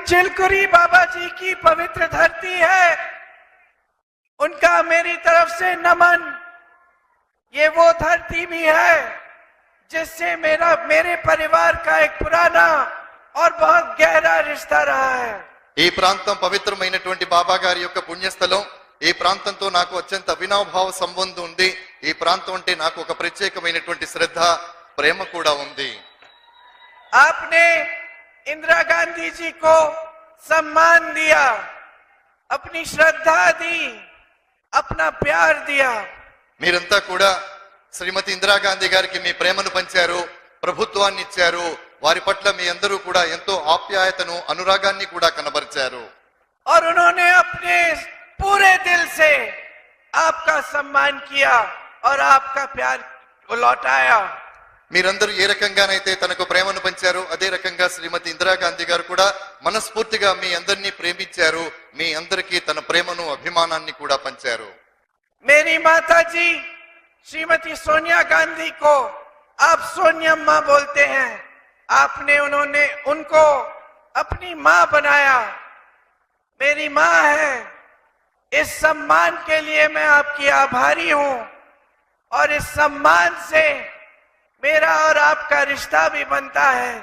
चिलकुरी बाबा जी की पवित्र धरती है, उनका मेरी तरफ से नमन। ये वो धरती भी है जिससे मेरे परिवार का एक पुराना और बहुत गहरा रिश्ता रहा है। ఈ ప్రాంతం పవిత్రమైనటువంటి బాబా గారి యొక్క పుణ్యస్థలం. ఈ ప్రాంతంతో నాకు అత్యంత అవినాభావ సంబంధం ఉంది. ఈ ప్రాంతం అంటే నాకు ఒక ప్రత్యేకమైనటువంటి శ్రద్ధ, ప్రేమ కూడా ఉంది. आपने इंदिरा गांधी जी को सम्मान दिया, अपनी श्रद्धा दी, अपना प्यार दिया। మీరంతా కూడా శ్రీమతి ఇందిరాగాంధీ గారికి మీ ప్రేమను పంచారు, ప్రభుత్వాన్ని ఇచ్చారు. వారి పట్ల మీ అందరూ కూడా ఎంతో ఆప్యాయతను, అనురాగాన్ని కూడా కనబరిచారు. और उन्होंने अपने पूरे दिल से आपका सम्मान किया और आपका प्यार लौटाया। మీరందరూ ఏ రకంగానైతే తనకు ప్రేమను పంచారు, అదే రకంగా శ్రీమతి ఇందిరాగాంధీ గారు కూడా మనస్ఫూర్తిగా మీ అందరినీ ప్రేమించారు. మీ అందరికీ తన ప్రేమను, అభిమానాన్ని కూడా పంచారు. मेरी माता जी श्रीमती सोनिया गांधी को आप सोनियम्मा बोलते हैं। आपने उनको अपनी मां बनाया, मेरी मां है। इस सम्मान के लिए मैं आपकी आभारी हूं और इस सम्मान से मेरा और आपका रिश्ता भी बनता है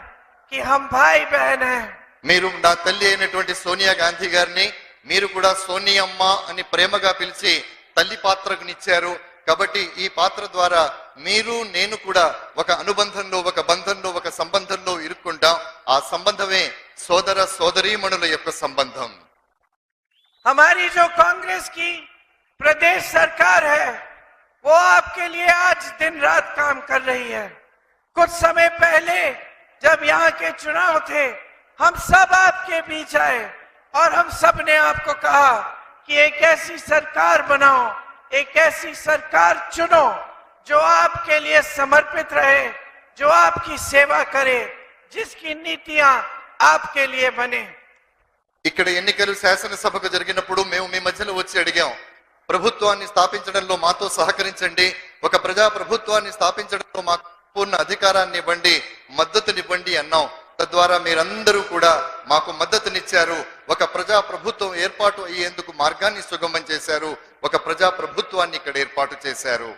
कि हम भाई बहन हैं। మీరు నా తల్లి అయినటువంటి సోనియా గాంధీ గారిని మీరు కూడా సోనియమ్మ అని ప్రేమగా పిలిచి తల్లి పాత్రకునిచ్చారు. కాబట్టి ఈ పాత్ర ద్వారా మీరు నేను కూడా ఒక అనుబంధంలో, ఒక బంధంలో, ఒక సంబంధంలో ఇరుక్కుంటాం. ఆ సంబంధమే సోదర సోదరీమణుల యొక్క సంబంధం. हमारी जो कांग्रेस की प्रदेश सरकार है वो आपके लिए आज दिन रात काम कर रही है। कुछ समय पहले जब यहाँ के चुनाव थे, हम सब आपके बीच आए और हम सब ने आपको कहा कि एक ऐसी सरकार बनाओ, एक ऐसी सरकार चुनो जो आपके लिए समर्पित रहे, जो आपकी सेवा करे, जिसकी नीतियां आपके लिए बने। ఇక్కడ ఎన్నికలు శాసనసభకు జరిగినప్పుడు మేము మీ మధ్యలో వచ్చి అడిగాం, ప్రభుత్వాన్ని స్థాపించడంలో మాతో సహకరించండి, ఒక ప్రజా ప్రభుత్వాన్ని స్థాపించడంలో మాకు పూర్ణ అధికారాన్ని ఇవ్వండి, మద్దతునివ్వండి అన్నాం. తద్వారా మీరందరూ కూడా మాకు మద్దతునిచ్చారు. ఒక ప్రజా ప్రభుత్వం ఏర్పాటు అయ్యేందుకు మార్గాన్ని సుగమం చేశారు. ఒక ప్రజా ప్రభుత్వాన్ని ఇక్కడ ఏర్పాటు చేశారు.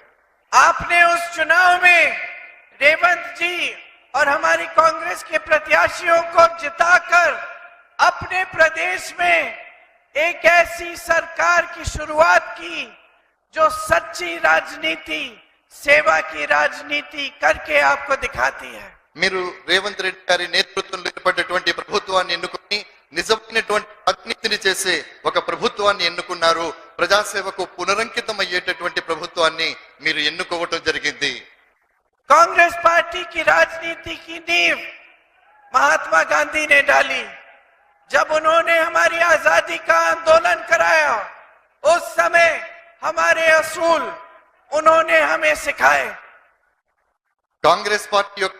आपने उस चुनाव में रेवंत जी और हमारी कांग्रेस के प्रत्याशियों को जिताकर अपने प्रदेश में एक ऐसी सरकार की शुरुआत की जो सच्ची राजनीति, सेवा की राजनीति करके आपको दिखाती है। మీరు రేవంత్ రెడ్డి గారి నేతృత్వంలో ఏర్పడినటువంటి ప్రభుత్వాన్ని ఎన్నుకుని నిజమైనటువంటి రాజనీతిని చేసే ఒక ప్రభుత్వాన్ని ఎన్నుకున్నారు. ప్రజాసేవకు పునరంకితం అయ్యేటటువంటి ప్రభుత్వాన్ని మీరు ఎన్నుకోవటం జరిగింది. कांग्रेस पार्टी की राजनीति की नींव महात्मा गांधी ने डाली। जब उन्होंने हमारी आजादी का आंदोलन कराया, उस समय हमारे असूल उन्होंने हमें सिखाए। కాంగ్రెస్ పార్టీ యొక్క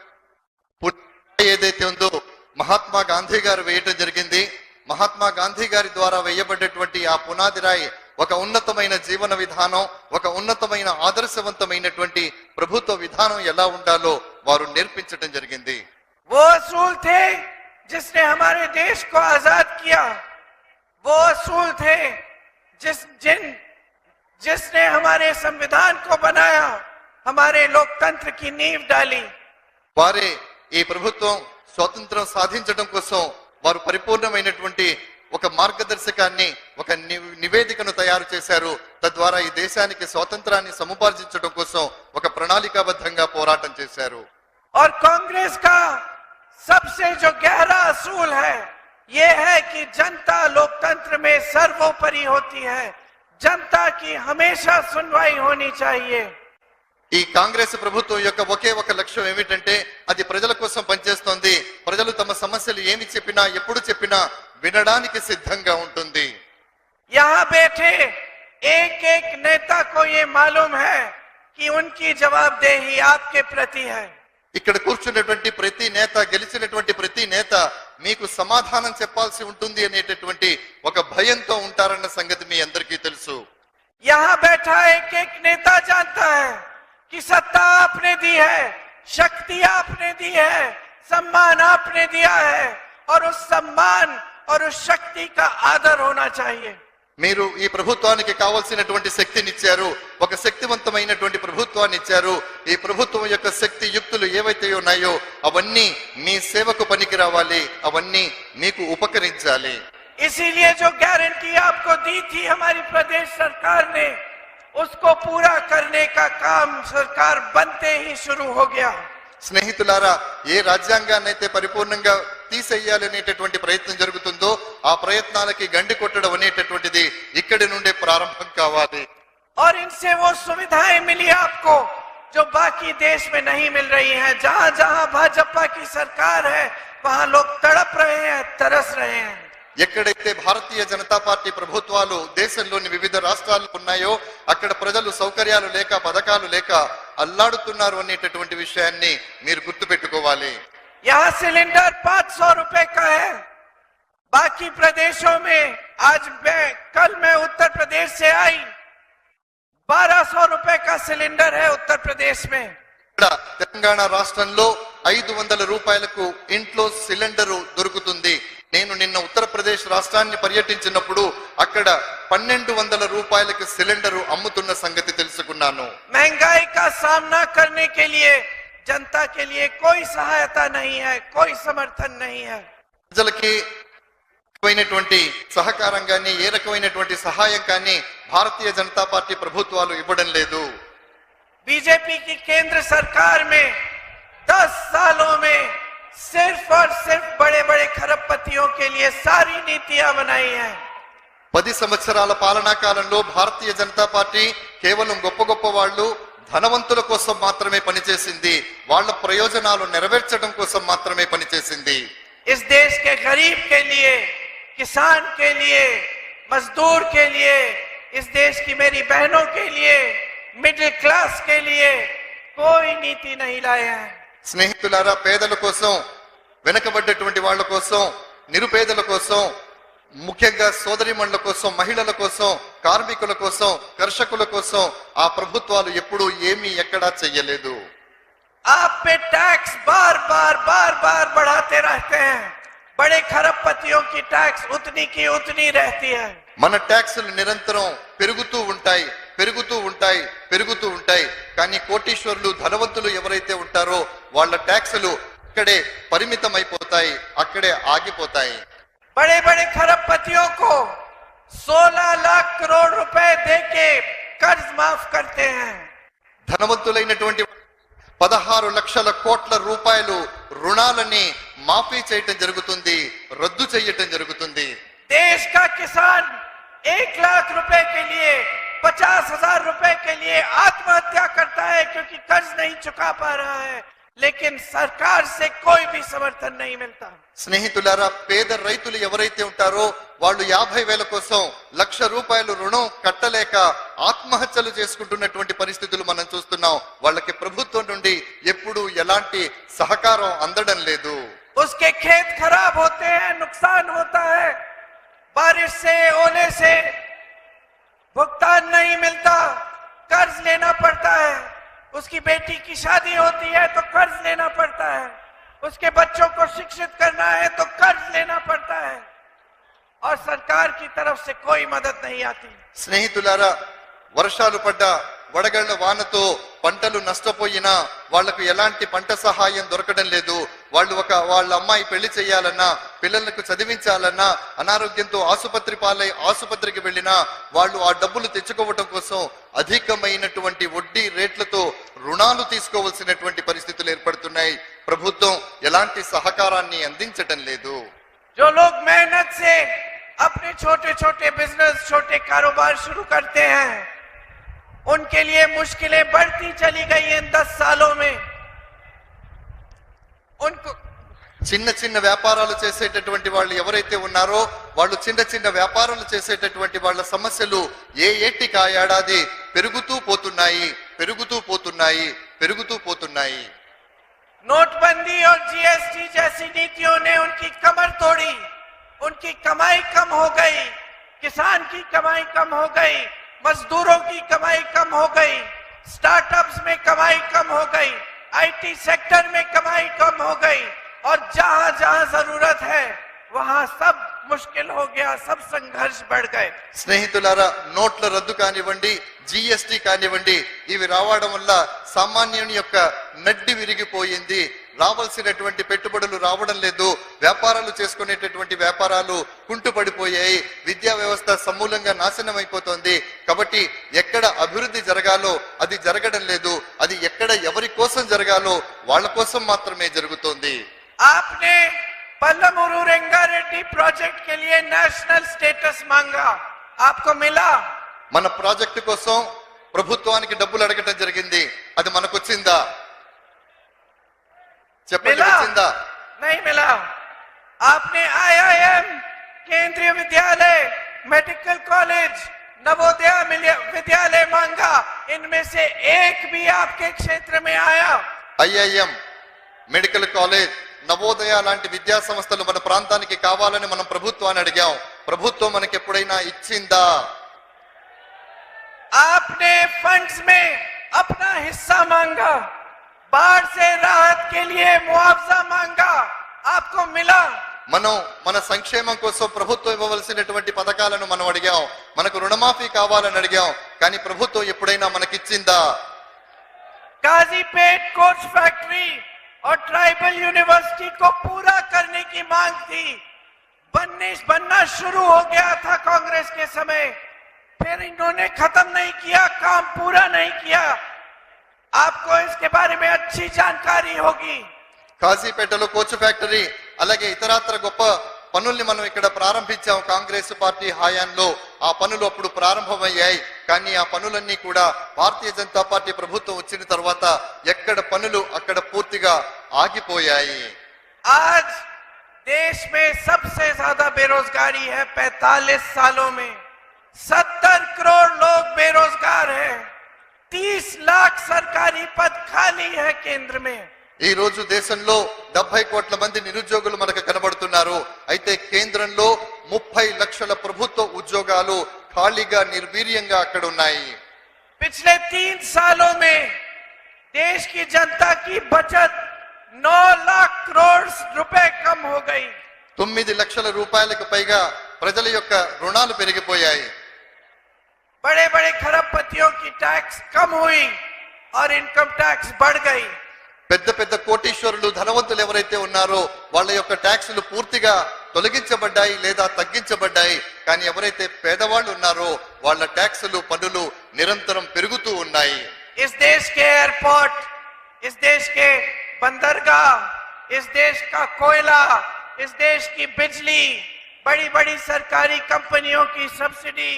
ఏదైతే ఉందో మహాత్మా గాంధీ గారు వేయటం జరిగింది. మహాత్మా గాంధీ గారి ద్వారా వేయబడ్డటువంటి ఆ పునాది రాయి ఒక ఉన్నతమైన జీవన విధానం, ఒక ఉన్నతమైన ఆదర్శవంతమైనటువంటి ప్రభుత్వ విధానం ఎలా ఉండాలో వారు నేర్పించడం జరిగింది. वो असूल थे जिसने हमारे देश को आजाद किया, वो असूल थे जिसने हमारे संविधान को बनाया, हमारे लोकतंत्र की नींव डाली। వారే ఈ ప్రభుత్వం స్వాతంత్రం సాధించడం కోసం వారు పరిపూర్ణమైనటువంటి ఒక మార్గదర్శకాన్ని, ఒక నివేదికను తయారు చేశారు. తద్వారా ఈ దేశానికి స్వాతంత్రాన్ని సముపార్జించడం కోసం ఒక ప్రణాళికాబద్ధంగా పోరాటం చేశారు. और कांग्रेस का सबसे जो गहरा असूल है ये है कि जनता लोकतंत्र में सर्वोपरि होती है, जनता की हमेशा सुनवाई होनी चाहिए। ఈ కాంగ్రెస్ ప్రభుత్వం యొక్క ఒకే ఒక లక్ష్యం ఏమిటంటే అది ప్రజల కోసం పనిచేస్తోంది. ప్రజలు తమ సమస్యలు ఏమి చెప్పినా, ఎప్పుడు చెప్పినా వినడానికి సిద్ధంగా ఉంటుంది. यहाँ बैठे एक एक नेता को ये मालूम है कि उनकी जवाबदेही आपके प्रति है। ఇక్కడ కూర్చున్నటువంటి ప్రతి నేత, గెలిచినటువంటి ప్రతి నేత మీకు సమాధానం చెప్పాల్సి ఉంటుంది అనేటటువంటి ఒక భయంతో ఉంటారన్న సంగతి మీ అందరికీ తెలుసు. यहाँ बैठा एक एक नेता जानता है कि सत्ता आपने दी है, शक्ति आपने दी है, सम्मान आपने दिया है और उस सम्मान और उस शक्ति का आदर होना चाहिए। మీరు ఈ ప్రభుత్వానికి కావాల్సినటువంటి శక్తిని ఇచ్చారు, ఒక శక్తివంతమైనటువంటి ప్రభుత్వాన్ని ఇచ్చారు. ఈ ప్రభుత్వం యొక్క శక్తి యుక్తులు ఏవైతే ఉన్నాయో అవన్నీ మీ సేవకు పనికి రావాలి, అవన్నీ మీకు ఉపకరించాలి. इसीलिए जो गारंटी आपको दी थी हमारी प्रदेश सरकार ने, उसको पूरा करने का काम सरकार बनते ही शुरू हो गया। స్నేహితులారా, ఏ రాజ్యాంగాన్ని అయితే పరిపూర్ణంగా తీసేయాలనేటటువంటి ప్రయత్నం జరుగుతుందో ఆ ప్రయత్నాలకి గండి కొట్టడం అనేటటువంటిది ఇక్కడి నుండే ప్రారంభం కావాలి. और इनसे वो सुविधाएं मिली आपको जो बाकी देश में नहीं मिल रही हैं। जहां जहां भाजपा की सरकार है वहां लोग तड़प रहे हैं, तरस रहे हैं। ఎక్కడైతే భారతీయ జనతా పార్టీ ప్రభుత్వాలు దేశంలోని వివిధ రాష్ట్రాల్లో ఉన్నాయో అక్కడ ప్రజలు సౌకర్యాలు లేక పథకాలు లేక అల్లాడుతున్నారు అనేటటువంటి విషయాన్ని మీరు గుర్తుపెట్టుకోవాలి. यहाँ सिलेंडर 500 रुपए का है, बाकी प्रदेशों में कल मैं उत्तर प्रदेश से आई, 1200 रुपए का सिलेंडर है उत्तर प्रदेश में। ఇక్కడ తెలంగాణ రాష్ట్రంలో 500 రూపాయలకు ఇంట్లో సిలిండరు దొరుకుతుంది. నేను నిన్న ఉత్తరప్రదేశ్ రాష్ట్రాన్ని పర్యటించినప్పుడు అక్కడ 1200 రూపాయలకు సిలిండరు అమ్ముతున్న సంగతి తెలుసుకున్నాను. महंगाई का सामना करने के लिए जनता के लिए कोई सहायता नहीं है, कोई समर्थन नहीं है। ప్రజలకి రకమైనటువంటి సహకారం కానీ ఏ రకమైనటువంటి సహాయం కానీ భారతీయ జనతా పార్టీ ప్రభుత్వాలు ఇవ్వడం లేదు. बीजेपी की केंद्र सरकार में 10 सालों में सिर्फ और सिर्फ बड़े बड़े खरबपतियों के लिए सारी नीतियां बनाई हैं। 10 సంవత్సరాల పాలనా కాలంలో భారతీయ జనతా పార్టీ కేవలం గొప్ప గొప్ప వాళ్ళు ధనవంతుల కోసం మాత్రమే పనిచేసింది, వాళ్ళ ప్రయోజనాలు నెరవేర్చడం కోసం మాత్రమే పనిచేసింది. इस देश के गरीब के लिए, किसान के लिए, मजदूर के लिए, इस देश की मेरी बहनों के लिए, मिडिल क्लास के लिए कोई नीति नहीं लाए हैं। స్నేహితులారా, పేదల కోసం, వెనకబడ్డటువంటి వాళ్ళ కోసం, నిరుపేదల కోసం, ముఖ్యంగా సోదరిమణుల కోసం, మహిళల కోసం, కార్మికుల కోసం, కర్షకుల కోసం ఆ ప్రభుత్వాలు ఎప్పుడూ ఏమీ ఎక్కడా చెయ్యలేదు. आप पे टैक्स बार बार बढ़ाते रहते हैं, बड़े खरबपतियों की टैक्स उतनी की उतनी रहती है। మన ట్యాక్సులు నిరంతరం పెరుగుతూ ఉంటాయి, పెరుగుతూ ఉంటాయి, పెరుగుతూ ఉంటాయి. కానీ కోటీశ్వరులు, ధనవంతులు ఎవరైతే ఉంటారో వాళ్ళ ట్యాక్సులు అక్కడే పరిమితం అయిపోతాయి, అక్కడే ఆగిపోతాయి. बड़े बड़े खरबपतियों को 16 लाख करोड़ रुपए देके कर्ज माफ करते हैं। ధనవంతులైనటువంటి 16 లక్షల కోట్ల రూపాయలు రుణాలని మాఫీ చేయటం జరుగుతుంది, రద్దు చేయటం జరుగుతుంది. देश का किसान 1 लाख रुपए के लिए 50,000 रुपए के लिए आत्महत्या करता है क्योंकि कर्ज नहीं चुका पा रहा है, लेकिन सरकार से कोई भी समर्थन नहीं मिलता। స్నేహితులారా, పేద రైతులు ఎవరైతే ఉంటారో వాళ్ళు 50,000 కోసం 1,00,000 రూపాయలు రుణం కట్టలేక ఆత్మహత్యలు చేసుకుంటున్నటువంటి పరిస్థితులు మనం చూస్తున్నాం. వాళ్ళకి ప్రభుత్వం నుండి ఎప్పుడు ఎలాంటి సహకారం అందడం లేదు. उसके खेत खराब होते हैं, नुकसान होता है, बारिश से, ओले से भुगतान नहीं मिलता, कर्ज लेना पड़ता है। उसकी बेटी की शादी होती है तो कर्ज लेना पड़ता है, उसके बच्चों को शिक्षित करना है तो कर्ज लेना पड़ता है, और सरकार की तरफ से कोई मदद नहीं आती। స్నేహితులారా, వర్షాలు పడ్డా, వడగళ్ల వానతో పంటలు నష్టపోయినా వాళ్లకు ఎలాంటి పంట సహాయం దొరకడం లేదు. వాళ్ళ అమ్మాయి పెళ్లి చేయాలన్నా, పిల్లలకు చదివించాలన్నా, అనారోగ్యంతో ఆసుపత్రికి వెళ్ళినా వాళ్ళు ఆ డబ్బులు తెచ్చుకోవటం కోసం అధికమైనటువంటి వడ్డీ రేట్లతో రుణాలు తీసుకోవాల్సినటువంటి పరిస్థితులు ఏర్పడుతున్నాయి. ప్రభుత్వం ఎలాంటి సహకారాన్ని అందించటం లేదు. जो लोग मेहनत से अपने छोटे छोटे बिजनेस, छोटे कारोबार शुरू करते हैं, उनके लिए मुश्किलें बढ़ती चली गई इन 10 सालों में। उनको చిన్న చిన్న వ్యాపారాలు చేసేటటువంటి వాళ్ళు ఎవరైతే ఉన్నారో వాళ్ళు చిన్న చిన్న వ్యాపారాలు చేసేటటువంటి వాళ్ళ సమస్యలు ఏటికి ఆ ఏడాది పెరుగుతూ పోతున్నాయి, పెరుగుతూ పోతున్నాయి, పెరుగుతూ పోతున్నాయి. नोटबंदी और जीएसटी जैसी नीतियों ने उनकी कमर तोड़ी, उनकी कमाई कम हो गई, किसान की कमाई कम हो गई, मजदूरों की कमाई कम हो गई, स्टार्टअप्स में कमाई कम हो गई, आईटी सेक्टर में कमाई कम हो गई, और जहां जहां जरूरत है वहां सब मुश्किल हो गया, सब संघर्ष बढ़ गए। స్నేహితులారా, నోట్ల రద్దు కానివ్వండి, జిఎస్టి కానివ్వండి, ఇవి రావడం వల్ల సామాన్యుని యొక్క నడ్డి విరిగిపోయింది. రావాల్సినటువంటి పెట్టుబడులు రావడం లేదు, వ్యాపారాలు చేసుకునేటటువంటి వ్యాపారాలు కుంటుపడిపోయాయి, విద్యా వ్యవస్థ సమూలంగా నాశనం అయిపోతుంది. కాబట్టి ఎక్కడ అభివృద్ధి జరగాలో అది జరగడం లేదు, అది ఎక్కడ ఎవరి కోసం జరగాలో వాళ్ళ కోసం మాత్రమే జరుగుతోంది. आपने पल्लमूरू रेंगारेड्डी प्रोजेक्ट के लिए नेशनल स्टेटस मांगा, आपको मिला? మన ప్రాజెక్టు కోసం ప్రభుత్వానికి డబ్బులు అడగటం జరిగింది, అది మనకు వచ్చిందా? చెప్పండి, मिला? వచ్చిందా? नहीं मिला। आपने IIM, केंद्रीय विद्यालय, मेडिकल कॉलेज, नवोदय विद्यालय मांगा, इनमें से एक भी आपके क्षेत्र में आया? ఐఐఎం, మెడికల్ కాలేజ్, నవోదయ లాంటి విద్యా సంస్థలు మన ప్రాంతానికి కావాలని మనం ప్రభుత్వాన్ని అడిగాం. ప్రభుత్వం మనకి ఎప్పుడైనా ఇచ్చిందా? आपने फंड्स में अपना हिस्सा मांगा, बाढ़ से राहत के लिए मुआवजा मांगा, आपको मिला? మనం మన సంక్షేమం కోసం ప్రభుత్వం ఇవ్వవలసినటువంటి పథకాలను మనం అడిగాం, మనకు రుణమాఫీ కావాలని అడిగాం, కానీ ప్రభుత్వం ఎప్పుడైనా మనకిచ్చిందా? काजीपेट कोच फैक्ट्री और ट्राइबल यूनिवर्सिटी को पूरा करने की मांग थी, बनना शुरू हो गया था कांग्रेस के समय, फिर इन्होंने खत्म नहीं किया, काम पूरा नहीं किया। आपको इसके बारे में अच्छी जानकारी होगी। కాజీపేటలో కోచ్ ఫ్యాక్టరీ, అలాగే ఇతరత్ర గొప్ప పనుల్ని మనం ఇక్కడ ప్రారంభించాం కాంగ్రెస్ పార్టీ హయాంలో. ఆ పనులు అప్పుడు ప్రారంభమయ్యాయి, కానీ ఆ పనులన్నీ కూడా భారతీయ జనతా పార్టీ ప్రభుత్వం వచ్చిన తర్వాత ఎక్కడ పనులు అక్కడ పూర్తిగా ఆగిపోయాయి. आज देश में सबसे ज्यादा बेरोजगारी है, 45 सालों में 70 करोड़ लोग बेरोजगार हैं, 30 लाख सरकारी पद खाली है केंद्र में। ఈ రోజు దేశంలో 70 కోట్ల మంది నిరుద్యోగులు మనకు కనబడుతున్నారు. అయితే కేంద్రంలో 30 లక్షల ప్రభుత్వ ఉద్యోగాలు ఖాళీగా నిర్వీర్యంగా అక్కడ ఉన్నాయి. पिछले 3 सालों में देश की जनता की बचत 9 लाख करोड़ रुपए कम हो गई। 9 లక్షల రూపాయలకు పైగా ప్రజల యొక్క రుణాలు పెరిగిపోయాయి. बड़े बड़े खरबपतियों की टैक्स कम हुई और इनकम टैक्स बढ़ गई। పెద్ద పెద్ద కోటీశ్వరులు, ధనవంతులు ఎవరైతే ఉన్నారో వాళ్ళ యొక్క ట్యాక్సులు పూర్తిగా తొలగించబడ్డాయి లేదా తగ్గించబడ్డాయి. కానీ ఎవరైతే పేదవాళ్ళు ఉన్నారో వాళ్ళ ట్యాక్సులు, పన్నులు నిరంతరం పెరుగుతూ ఉన్నాయి. इस देश के एयरपोर्ट, इस देश के बंदरगाह, इस देश का कोयला, इस देश की बिजली, बड़ी बड़ी सरकारी कंपनियों की सब्सिडी,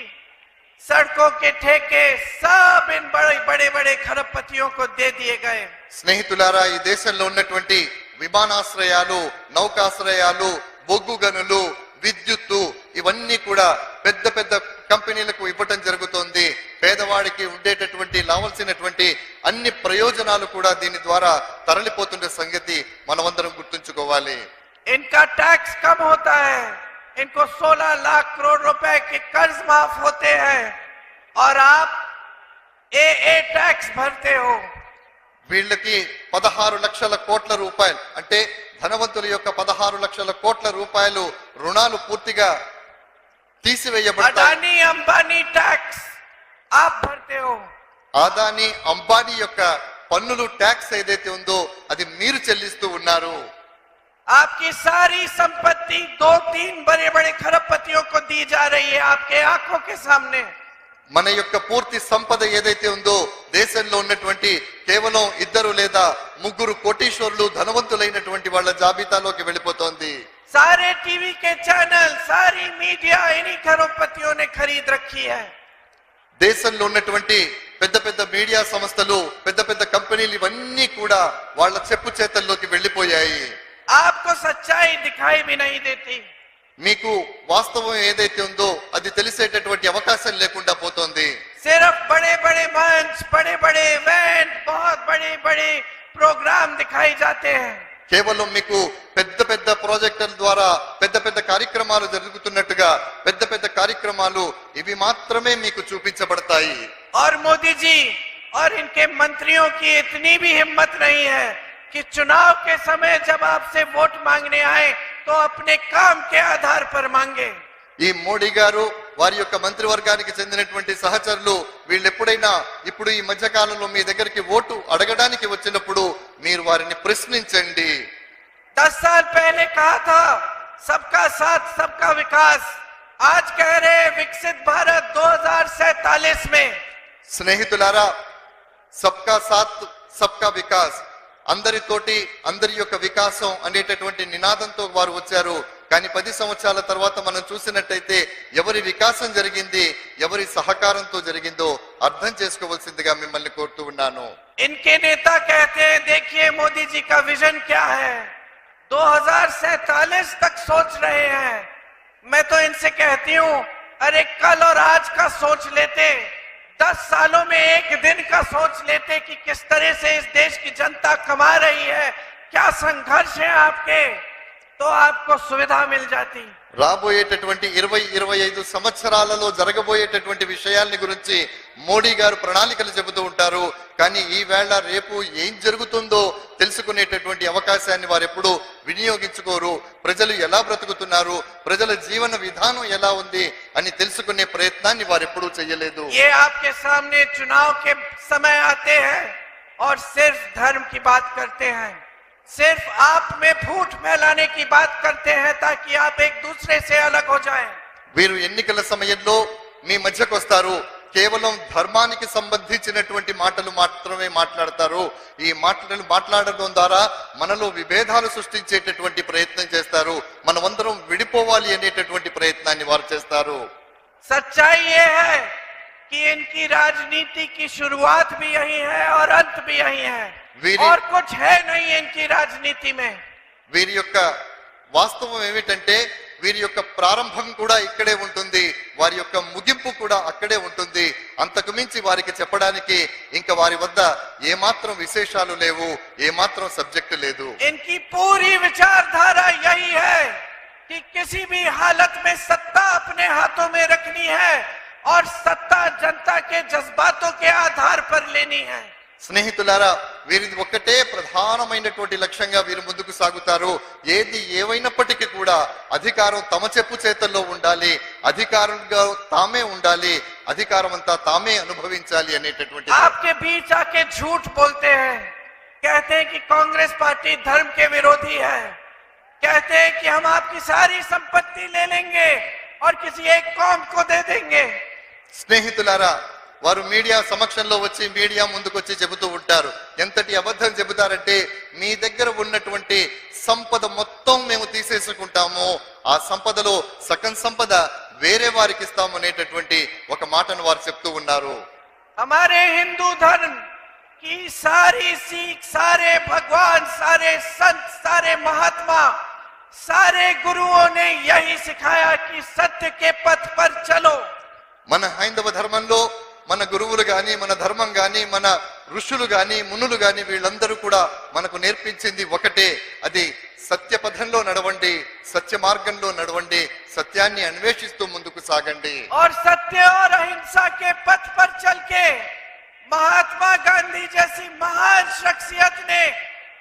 सड़कों के ठेके, सब इन बड़े बड़े खरबपतियों को दे दिए गए। స్నేహితులారా, ఈ దేశంలో ఉన్నటువంటి విమానాశ్రయాలు, నౌకాశ్రయాలు, బొగ్గు గనులు, విద్యుత్తు, ఇవన్నీ కూడా పెద్ద పెద్ద కంపెనీలకు ఇవ్వటం జరుగుతోంది. పేదవాడికి ఉండేటటువంటి రావాల్సినటువంటి అన్ని ప్రయోజనాలు కూడా దీని ద్వారా తరలిపోతున్న సంగతి మనమందరం గుర్తుంచుకోవాలి. इनका टैक्स कम होता है, इनको 16 लाख करोड़ रुपए के कर्ज माफ होते हैं और आप ए टैक्स भरते हो। వీళ్ళకి 16 లక్షల కోట్ల రూపాయలు, అంటే ధనవంతుల యొక్క 16 లక్షల కోట్ల రూపాయలు రుణాలు పూర్తిగా తీసివేయబడతాయి. अडानी अंबानी टैक्स आप भरते हो। అదానీ అంబానీ యొక్క పన్నులు, ట్యాక్స్ ఏదైతే ఉందో అది మీరు చెల్లిస్తూ ఉన్నారు. आपकी सारी संपत्ति 2-3 बड़े बड़े खरबपतियों को दी जा रही है आपके आंखों के सामने। మన యొక్క పూర్తి సంపద ఏదైతే ఉందో దేశంలో ఉన్నటువంటి కేవలం 2 లేదా 3 కోటీశ్వరులు, ధనవంతులైనటువంటి వాళ్ళ జాబితాలోకి వెళ్ళిపోతోంది. सारे टीवी के चैनल, सारी मीडिया इन्हीं खरबपतियों ने खरीद रखी है। దేశంలో ఉన్నటువంటి పెద్ద పెద్ద మీడియా సంస్థలు, పెద్ద పెద్ద కంపెనీలు ఇవన్నీ కూడా వాళ్ళ చెప్పు చేతల్లోకి వెళ్ళిపోయాయి. आपको सच्चाई दिखाई भी नहीं देती। మీకు వాస్తవం ఏదైతే ఉందో అది తెలిసేటటువంటి అవకాశం లేకుండా పోతోంది. सिर्फ बड़े बड़े मंच, बड़े बड़े इवेंट, बहुत बड़े बड़े प्रोग्राम दिखाई जाते हैं। కేవలం మీకు పెద్ద పెద్ద ప్రాజెక్టుల ద్వారా పెద్ద పెద్ద కార్యక్రమాలు జరుగుతున్నట్టుగా పెద్ద పెద్ద కార్యక్రమాలు ఇవి మాత్రమే మీకు చూపించబడతాయి. और मोदी जी और इनके मंत्रियों की इतनी भी हिम्मत नहीं है कि चुनाव के समय जब आपसे वोट मांगने आए तो अपने काम के आधार पर मांगे। ఈ మోడీ గారు వారి యొక్క మంత్రివర్గానికి చెందినటువంటి సహచరులు వీళ్ళు ఎప్పుడైనా ఇప్పుడు ఈ మధ్య కాలంలో మీ దగ్గరికి ఓటు అడగడానికి వచ్చినప్పుడు మీరు వారిని ప్రశ్నించండి. 10 साल पहले कहा था सबका साथ सबका विकास, आज कह रहे विकसित भारत 2047 में। స్నేహితులారా, సబ్కా సాత్ సబ్కా వికాస్, అందరితోటి అందరి యొక్క వికాసం అనేటటువంటి నినాదంతో వారు వచ్చారు. కానీ 10 సంవత్సరాల తర్వాత మనం చూసినట్టయితే ఎవరి వికాసం జరిగింది, ఎవరి సహకారంతో జరిగిందో అర్థం చేసుకోవాల్సిందిగా మిమ్మల్ని కోరుతూ ఉన్నాను. इनके नेता कहते हैं देखिए मोदी जी का विजन क्या है, 2047 तक सोच रहे हैं। मैं तो इनसे कहती हूँ अरे कल और आज का सोच लेते, 10 सालों में एक दिन का सोच लेते कि किस तरह से इस देश की जनता कमा रही है, क्या संघर्ष है आपके, तो आपको सुविधा मिल जाती। రాబోయేటటువంటి 20-25 సంవత్సరాలలో జరగబోయేటటువంటి విషయాల్ని గురించి మోడీ గారు ప్రణాళికలు చెబుతూ ఉంటారు. కానీ ఈ వేళ రేపు ఏం జరుగుతుందో తెలుసుకునేటటువంటి అవకాశాన్ని వారు ఎప్పుడూ వినియోగించుకోరు. ప్రజలు ఎలా బ్రతుకుతున్నారు, ప్రజల జీవన విధానం ఎలా ఉంది అని తెలుసుకునే ప్రయత్నాన్ని వారు ఎప్పుడూ చేయలేదు. ये आपके सामने चुनाव के समय आते हैं और सिर्फ धर्म की बात करते हैं, सिर्फ आप में फूट फैलाने की बात करते हैं ताकि आप एक दूसरे से अलग हो जाएं। వీరు ఎన్నికల సమయంలో మీ మధ్యకు వస్తారు, కేవలం ధర్మానికి సంబంధించినటువంటి మాటలు మాత్రమే మాట్లాడతారు. ఈ మాటలు మాట్లాడడం ద్వారా మనలో విభేదాలు సృష్టించేటటువంటి ప్రయత్నం చేస్తారు. మనమందరం విడిపోవాలి అనేటటువంటి ప్రయత్నాన్ని వారు చేస్తారు. सच्चाई ये है कि इनकी राजनीति की शुरुआत भी यही है और अंत भी यही है, और कुछ है नहीं इनकी राजनीति में। వీరి యొక్క వాస్తవం ఏమిటంటే వీరి యొక్క ప్రారంభం కూడా ఇక్కడే ఉంటుంది, వారి యొక్క ముగింపు కూడా అక్కడే ఉంటుంది. అంతకు మించి వారికి చెప్పడానికి ఇంకా వారి వద్ద ఏమాత్రం విశేషాలు లేవు, ఏమాత్రం సబ్జెక్టు లేదు. इनकी पूरी विचारधारा यही है कि किसी भी हालत में सत्ता अपने हाथों में रखनी है और सत्ता जनता के जज्बातों के आधार पर लेनी है। స్నేహితులారా, వీరిది ఒక్కటే ప్రధానమైనటువంటి లక్ష్యంగా వీరు ముందుకు సాగుతారు. ఏది ఏవైనప్పటికీ కూడా అధికారం తమ చెప్పు చేతల్లో ఉండాలి, అధికారంగా తామే ఉండాలి, అధికారం అంతా తామే అనుభవించాలి అనేటటువంటి. आपके बीच आके झूठ बोलते हैं, कहते हैं कि कांग्रेस पार्टी धर्म के विरोधी है, कहते हैं कि हम आपकी सारी संपत्ति ले लेंगे और किसी एक कौम को दे देंगे। స్నేహితులారా, వారు మీడియా సమక్షంలో వచ్చి మీడియా ముందుకొచ్చి చెబుతూ ఉంటారు. ఎంతటి అబద్ధం చెబుతారంటే మీ దగ్గర ఉన్నటువంటి సంపద మొత్తం మేము తీసేసుకుంటాము, ఆ సంపదలో సగం సంపద వేరే వారికి ఇస్తాము అనేటటువంటి ఒక మాటను వారు చెప్తూ ఉన్నారు. हमारे हिंदू धर्म की सारी सीख, सारे भगवान, सारे संत, सारे महात्मा, सारे गुरुओं ने यही सिखाया कि सत्य के पथ पर चलो। మన హైందవ ధర్మంలో మన గురువులు గాని, మన ధర్మం గాని, మన ఋషులు గాని, మునులు గాని వీళ్ళందరూ కూడా మనకు నేర్పించింది ఒకటే, అది సత్య పథంలో నడవండి, సత్య మార్గంలో నడవండి, సత్యాన్ని అన్వేషిస్తూ ముందుకు సాగండి. और सत्य और अहिंसा के पथ पर चल के महात्मा गांधी जैसी महान शख्सियत ने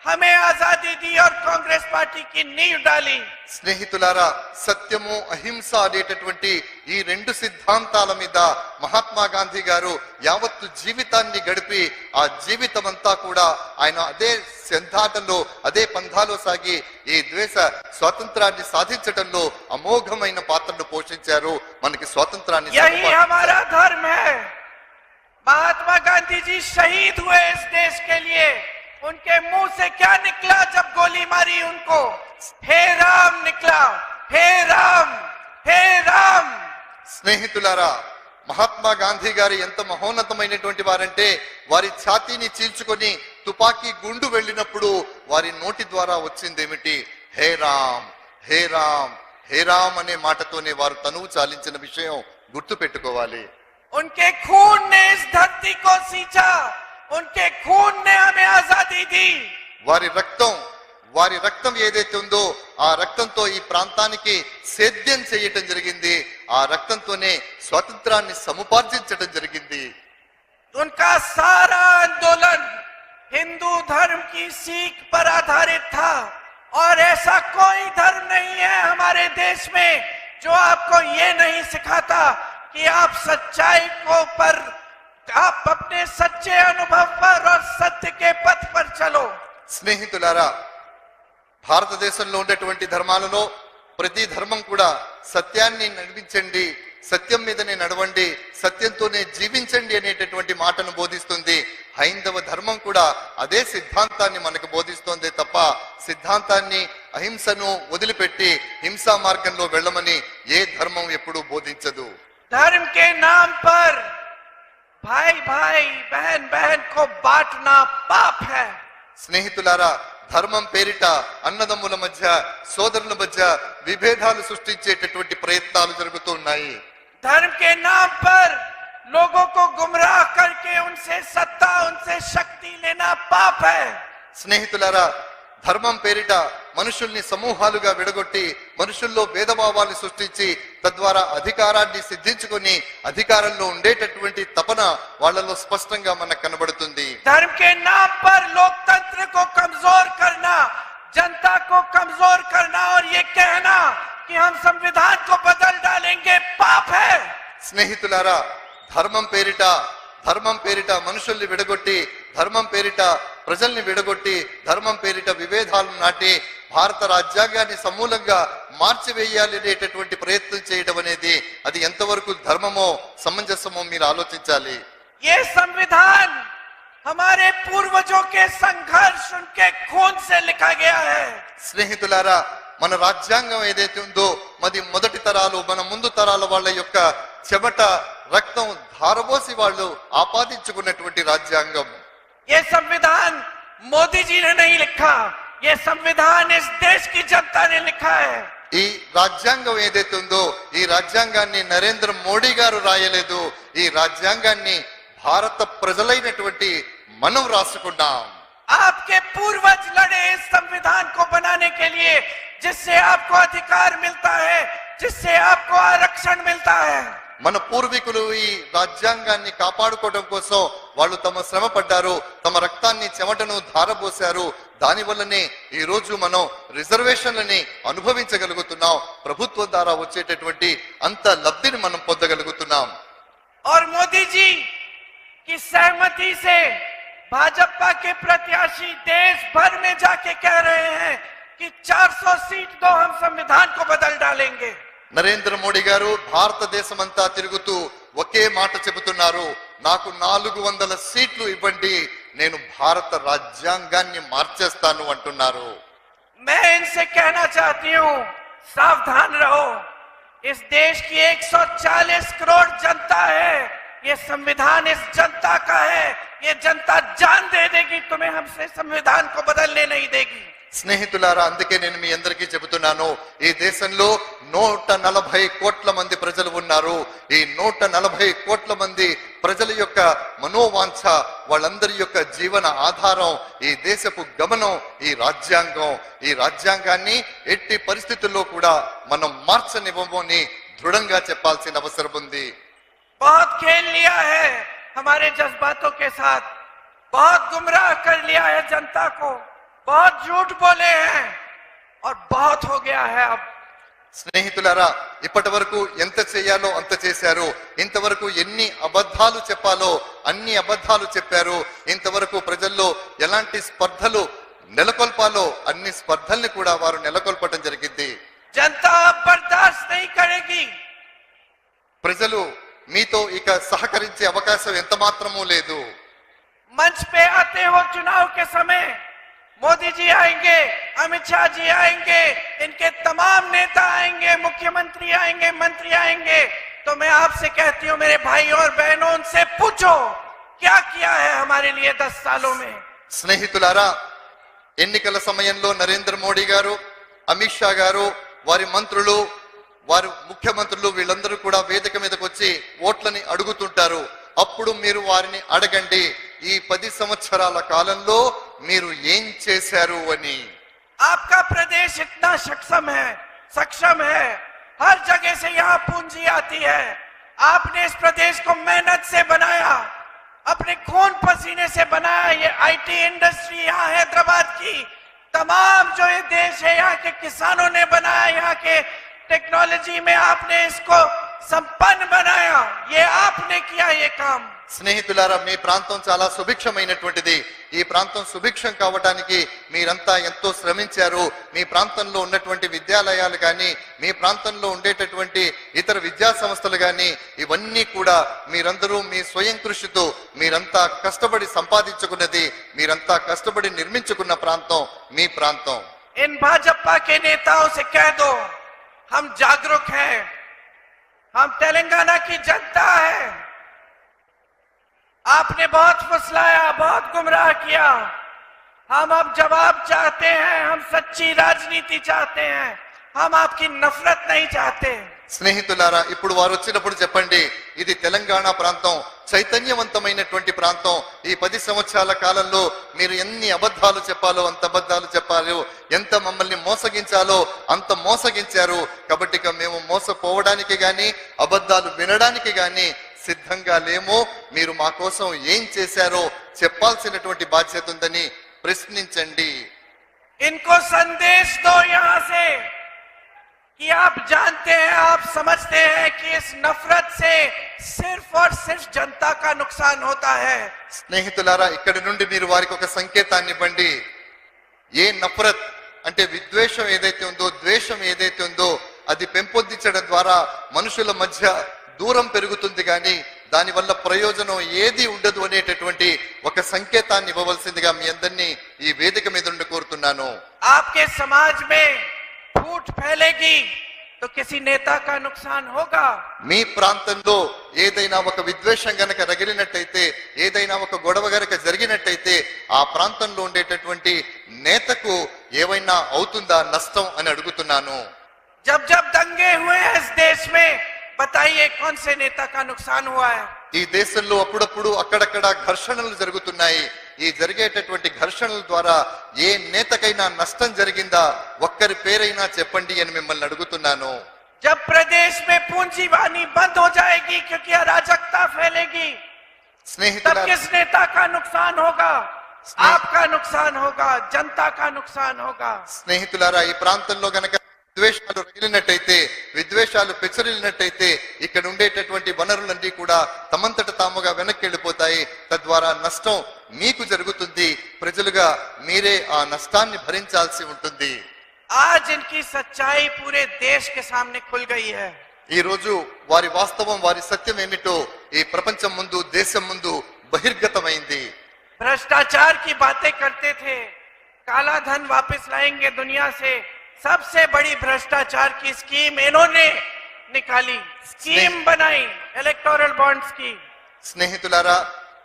हमें आजादी दी और कांग्रेस पार्टी की नींव डाली। స్నేహితులారా, సత్యము అహింస అనేటటువంటి ఈ రెండు సిద్ధాంతాల మీద మహాత్మా గాంధీ గారు యావత్తు జీవితాన్ని గడిపి ఆ జీవితం అంతా కూడా ఆయన అదే సిద్ధాంతంలో అదే పంథాలో సాగి ఈ దేశ స్వాతంత్రాన్ని సాధించడంలో అమోఘమైన పాత్రను పోషించారు. మనకి స్వాతంత్రాన్ని यही हमारा धर्म है। महात्मा गांधी जी शहीद हुए इस देश के लिए, उनके मुंह से क्या निकला जब गोली मारी उनको? हे राम निकला, हे राम, हे राम। స్నేహితులారా, మహాత్మా గాంధీ గారు ఎంత మహోన్నతమైనటువంటి వారంటే వారి ఛాతీని చీల్చుకొని తుపాకీ గుండు వెళ్ళినప్పుడు వారి నోటి ద్వారా వచ్చిందేమిటి? హే రామ్, హే రామ్, హే రామ్ అనే మాటతోనే వారు తనువు చాలించిన విషయం గుర్తు పెట్టుకోవాలి. उनके खून ने इस धरती को सींचा, उनके खून ने हमें आजादी दी। వారి రక్తం ఏదైతే ఉందో ఆ రక్తంతో ఈ ప్రాంతానికి సేద్యం చేయటం జరిగింది, ఆ రక్తంతోనే స్వాతంత్రాన్ని సముపార్జించడం జరిగింది. उनका सारा आंदोलन हिंदू धर्म की सीख पर आधारित था और ऐसा कोई धर्म नहीं है हमारे देश में जो आपको ये नहीं सिखाता कि आप सच्चाई को पर आप अपने सच्चे अनुभव पर और सत्य के पथ पर चलो। స్నేహితులారా, భారతదేశంలో ఉండేటువంటి ధర్మాలలో ప్రతి ధర్మం కూడా సత్యాన్ని నడిపించండి, సత్యం మీదనే నడవండి, సత్యంతోనే జీవించండి అనేటటువంటి మాటను బోధిస్తుంది. హైందవ ధర్మం కూడా అదే సిద్ధాంతాన్ని మనకు బోధిస్తోంది తప్ప సిద్ధాంతాన్ని అహింసను వదిలిపెట్టి హింసా మార్గంలో వెళ్ళమని ఏ ధర్మం ఎప్పుడూ బోధించదు. धर्म के नाम पर भाई भाई बहन बहन को बांटना पाप है। స్నేహితులారా, ధర్మం పేరిట అన్నదమ్ముల మధ్య సోదరుల మధ్య విభేదాలు సృష్టించేటటువంటి ప్రయత్నాలు జరుగుతూ ఉన్నాయి. धर्म के नाम पर लोगों को गुमराह करके उनसे सत्ता उनसे शक्ति लेना पाप है। స్నేహితులారా, ధర్మం పేరిట మనుషుల్ని సమూహాలుగా విడగొట్టి మనుషుల్లో భేదభావాలు సృష్టించి తద్వారా అధికారాన్ని సిద్ధించుకొని అధికారంలో ఉండేటటువంటి తపన వాళ్ళలో స్పష్టంగా మనకు కనబడుతుంది. धर्म के नाम पर लोकतंत्र को कमजोर करना, जनता को कमजोर करना और ये कहना कि हम संविधान को बदल डालेंगे पाप है। స్నేహితులారా, ధర్మం పేరిట మనుషుల్ని విడగొట్టి ధర్మం పేరిట ప్రజల్ని విడగొట్టి ధర్మం పేరిట విభేదాలను నాటి భారత రాజ్యాంగాన్ని సమూలంగా మార్చివేయాలి అనేటటువంటి ప్రయత్నం చేయడం అనేది అది ఎంతవరకు ధర్మమో సమంజసమో మీరు ఆలోచించాలి. ये संविधान हमारे पूर्वजों के संघर्ष उनके खून से लिखा गया है। స్నేహితులారా, మన రాజ్యాంగం ఏదైతే ఉందో మరి మొదటి తరాలు మన ముందు తరాల వాళ్ళ యొక్క చెమట రక్తం ధారబోసి వాళ్ళు ఆపాదించుకున్నటువంటి రాజ్యాంగం. ये संविधान मोदी जी ने नहीं लिखा, ये संविधान इस देश की जनता ने लिखा है। ఈ రాజ్యాంగం ఏదైతే ఉందో ఈ రాజ్యాంగాన్ని నరేంద్ర మోడీ గారు రాయలేదు, ఈ రాజ్యాంగాన్ని భారత ప్రజలైనటువంటి మనం రాసుకున్నాం. आपके पूर्वज लड़े इस संविधान को बनाने के लिए, जिससे आपको अधिकार मिलता है, जिससे आपको आरक्षण मिलता है। మన పూర్వీకులు ఈ రాజ్యాంగాన్ని కాపాడుకోవడం కోసం వాళ్ళు తమ శ్రమ పడ్డారు, తమ రక్తాన్ని చెమటను ధారపోశారు. దాని వల్లనే ఈ రోజు మనం రిజర్వేషన్లని అనుభవించగలుగుతున్నాం. ప్రభుత్వం ద్వారా వచ్చేటటువంటి అంత లబ్ధిని మనం పొందగలుగుతున్నాం. और मोदी जी की सहमति से भाजपा के प्रत्याशी देश भर में जाके कह रहे हैं कि 400 सीट दो, हम संविधान को बदल डालेंगे। నరేంద్ర మోడీ గారు భారతదేశమంతా తిరుగుతూ ఒకే మాట చెబుతున్నారు, నాకు 400 సీట్లు ఇవ్వండి, నేను భారత రాజ్యాంగాన్ని మార్చేస్తాను అంటున్నారు. मैं इनसे कहना चाहती हूँ, सावधान रहो। इस देश की 140 करोड़ जनता है, ये संविधान इस जनता का है। ये जनता जान दे देगी, तुम्हें हमसे संविधान को बदलने नहीं देगी। స్నేహితులారా, అందుకే నేను మీ అందరికీ చెబుతున్నాను, ఈ దేశంలో 140 కోట్ల మంది ప్రజలు ఉన్నారు. ఈ 140 కోట్ల మంది ప్రజల యొక్క మనోవాంఛ, వాళ్ళందరి యొక్క జీవన ఆధారం ఈ దేశపు గమనం ఈ రాజ్యాంగం. ఈ రాజ్యాంగాన్ని ఎట్టి పరిస్థితుల్లో కూడా మనం మార్చనివ్వమని దృఢంగా చెప్పాల్సిన అవసరం ఉంది. बहुत खेल लिया है हमारे जज्बातों के साथ, बहुत गुमराह कर लिया है जनता को, बहुत झूठ बोले हैं और बहुत हो गया है अब। స్నేహితులారా, ఇప్పటి వరకు ఎంత చేయాలో అంత చేశారు. ఇంతవరకు ఎన్ని అబద్ధాలు చెప్పాలో అన్ని అబద్ధాలు చెప్పారు. ఇంతవరకు ప్రజల్లో ఎలాంటి స్పర్ధలు నెలకొల్పాలో అన్ని స్పర్ధల్ని కూడా వారు నెలకొల్పటం జరిగింది. जनता अब बर्दाश्त नहीं करेगी। ప్రజలు మీతో ఇక సహకరించే అవకాశం ఎంత మాత్రమూ లేదు. मंच पे आते हो चुनाव के समय मोदी जी आएंगे, अमित शाह जी आएंगे, इनके तमाम नेता आएंगे, मुख्यमंत्री आएंगे, मंत्री आएंगे, तो मैं आपसे कहती हूँ मेरे भाई और बहनों, उनसे पूछो क्या किया है हमारे लिए 10 सालों में। స్నేహితులారా, ఎన్నికల సమయంలో నరేంద్ర మోడీ గారు, అమిత్ షా గారు, వారి మంత్రులు, వారి ముఖ్యమంత్రులు వీళ్ళందరూ కూడా వేదిక మీదకి వచ్చి ఓట్లని అడుగుతుంటారు. అప్పుడు మీరు వారిని అడగండి, ఈ 10 సంవత్సరాల కాలంలో మీరు ఏం చేశారు అని. आपका प्रदेश इतना सक्षम है, हर जगह से यहाँ पूंजी आती है। आपने इस प्रदेश को मेहनत से बनाया, अपने खून पसीने से बनाया। ये IT इंडस्ट्री यहाँ हैदराबाद की तमाम जो ये देश है यहाँ के किसानों ने बनाया, यहाँ के टेक्नोलॉजी में आपने इसको संपन्न बनाया, ये आपने किया ये काम। స్నేహితులారా, మీ ప్రాంతం చాలా సుభిక్షమైనటువంటిది. ఈ ప్రాంతం సుభిక్షం కావటానికి మీరంతా ఎంతో శ్రమించారు. మీ ప్రాంతంలో ఉన్నటువంటి విద్యాలయాలు కానీ, మీ ప్రాంతంలో ఉండేటటువంటి ఇతర విద్యా సంస్థలు కానీ, ఇవన్నీ కూడా మీరందరూ మీ స్వయం కృషితో మీరంతా కష్టపడి సంపాదించుకున్నది, మీరంతా కష్టపడి నిర్మించుకున్న ప్రాంతం మీ ప్రాంతం. इन भाजपा के नेताओं से कह दो, हम जागरूक हैं, हम तेलंगाना की जनता है। आपने बहुत फुसलाया, बहुत गुमराह किया, हम अब जवाब चाहते हैं, हम सच्ची राजनीति चाहते हैं, हम आपकी नफरत नहीं चाहते। స్నేహితులారా, ఇప్పుడు వారు వచ్చినప్పుడు చెప్పండి, ఇది తెలంగాణ ప్రాంతం, చైతన్యవంతమైనటువంటి ప్రాంతం. ఈ 10 సంవత్సరాల కాలంలో మీరు ఎన్ని అబద్ధాలు చెప్పాలో అంత అబద్ధాలు చెప్పారు, ఎంత మమ్మల్ని మోసగించాలో అంత మోసగించారు. కాబట్టి ఇక మేము మోసపోవడానికి గాని అబద్ధాలు వినడానికి గాని సిద్ధంగా లేము. మీరు మా కోసం ఏం చేశారో చెప్పాల్సినటువంటి బాధ్యత ఉందని ప్రశ్నించండి. इनको संदेश दो यहाँ से कि आप जानते हैं, आप समझते हैं कि इस नफरत से सिर्फ और सिर्फ जनता का नुकसान होता है। స్నేహితులారా, ఇక్కడి నుండి మీరు వారికి ఒక సంకేతాన్ని ఇవ్వండి. ఏ నఫరత్ అంటే విద్వేషం ఏదైతే ఉందో, ద్వేషం ఏదైతే ఉందో, అది పెంపొందించడం ద్వారా మనుషుల మధ్య దూరం పెరుగుతుంది కానీ దాని వల్ల ప్రయోజనం ఏది ఉండదు అనేటటువంటి ఒక సంకేతాన్ని ఇవ్వవలసిందిగా మీ అందరినీ ఈ వేదిక మీద ఉండి కోరుతున్నాను. आपके समाज में फूट फैलेगी तो किसी नेता का नुकसान होगा। మీ ప్రాంతంలో ఏదైనా ఒక విద్వేషం గనక రగిలినట్టయితే, ఏదైనా ఒక గొడవ గనక జరిగినట్టయితే ఆ ప్రాంతంలో ఉండేటటువంటి నేతకు ఏమైనా అవుతుందా నష్టం అని అడుగుతున్నాను. जब जब दंगे हुए हैं इस देश में, बताइए कौन से नेता का नुकसान हुआ है? ఈ దేశంలో అప్పుడప్పుడు అక్కడక్కడ ఘర్షణలు జరుగుతున్నాయి. ఈ జరిగేటటువంటి ఘర్షణల ద్వారా ఏ నేతకైనా నష్టం జరిగిందా? ఒక్కరి పేరైనా చెప్పండి అని మిమ్మల్ని అడుగుతున్నాను. जब प्रदेश में पूंजीवादी बंद हो जाएगी क्योंकि अराजकता फैलेगी, तब స్నేహితులారా, किस नेता का नुकसान होगा? आपका नुकसान होगा, जनता का नुकसान होगा। స్నేహితులారా, ఈ ప్రాంతంలో గనక విద్వేషాలు రగిలినట్టయితే, విద్వేషాలు పెచ్చరిల్లినట్టయితే ఇక్కడ ఉండేటటువంటి వనరులన్నీ కూడా తమంతట తాముగా వెనక్కి వెళ్ళిపోతాయి. తద్వారా నష్టం మీకు జరుగుతుంది. ప్రజలుగా మీరే ఆ నష్టాన్ని భరించాల్సి ఉంటుంది. आज इनकी सच्चाई पूरे देश के सामने खुल गई है। ఈ రోజు వారి వాస్తవం, వారి సత్యం ఏమిటో ఈ ప్రపంచం ముందు, దేశం ముందు బహిర్గతమైంది. भ्रष्टाचार की बातें करते थे, काला धन वापस लाएंगे दुनिया से, सबसे बड़ी भ्रष्टाचार की स्कीम इन्होंने निकाली, स्कीम बनाई इलेक्टोरल बॉन्ड्स की। స్నేహితులారా,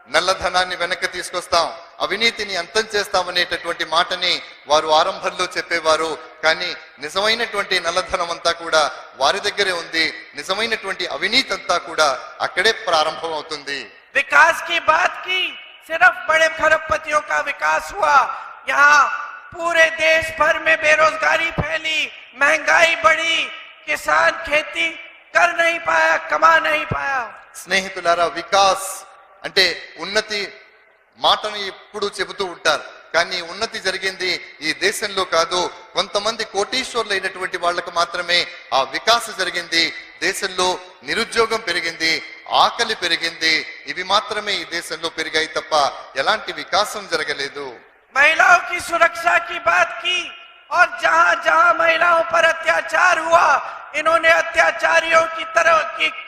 నల్లధనాన్ని వెనక్కి తీసుకొస్తాం, అవినీతిని అంతం చేస్తామనేటటువంటి మాటని వారు ఆరంభంలో చెప్పేవారు. కానీ నిజమైనటువంటి నల్లధనం అంతా కూడా వారి దగ్గరే ఉంది. నిజమైనటువంటి అవినీతి అంతా కూడా అక్కడే ప్రారంభం అవుతుంది. विकास की बात की, सिर्फ बड़े खरबपतियों का विकास हुआ। यहाँ पूरे देश भर में बेरोजगारी फैली, महंगाई बढ़ी, किसान खेती कर नहीं पाया, कमा नहीं पाया। స్నేహితులారా, వికాస్ అంటే ఉన్నతి మాటను ఎప్పుడు చెబుతూ ఉంటారు. కానీ ఉన్నతి జరిగింది ఈ దేశంలో కాదు, కొంతమంది కోటీశ్వర్లు అయినటువంటి వాళ్లకు మాత్రమే ఆ వికాసం జరిగింది. దేశంలో నిరుద్యోగం పెరిగింది, ఆకలి పెరిగింది. ఇవి మాత్రమే ఈ దేశంలో పెరిగాయి తప్ప ఎలాంటి వికాసం జరగలేదు. महिलाओं की सुरक्षा की बात की, और जहां जहां महिलाओं पर अत्याचार हुआ, इन्होंने अत्याचारियों की तरह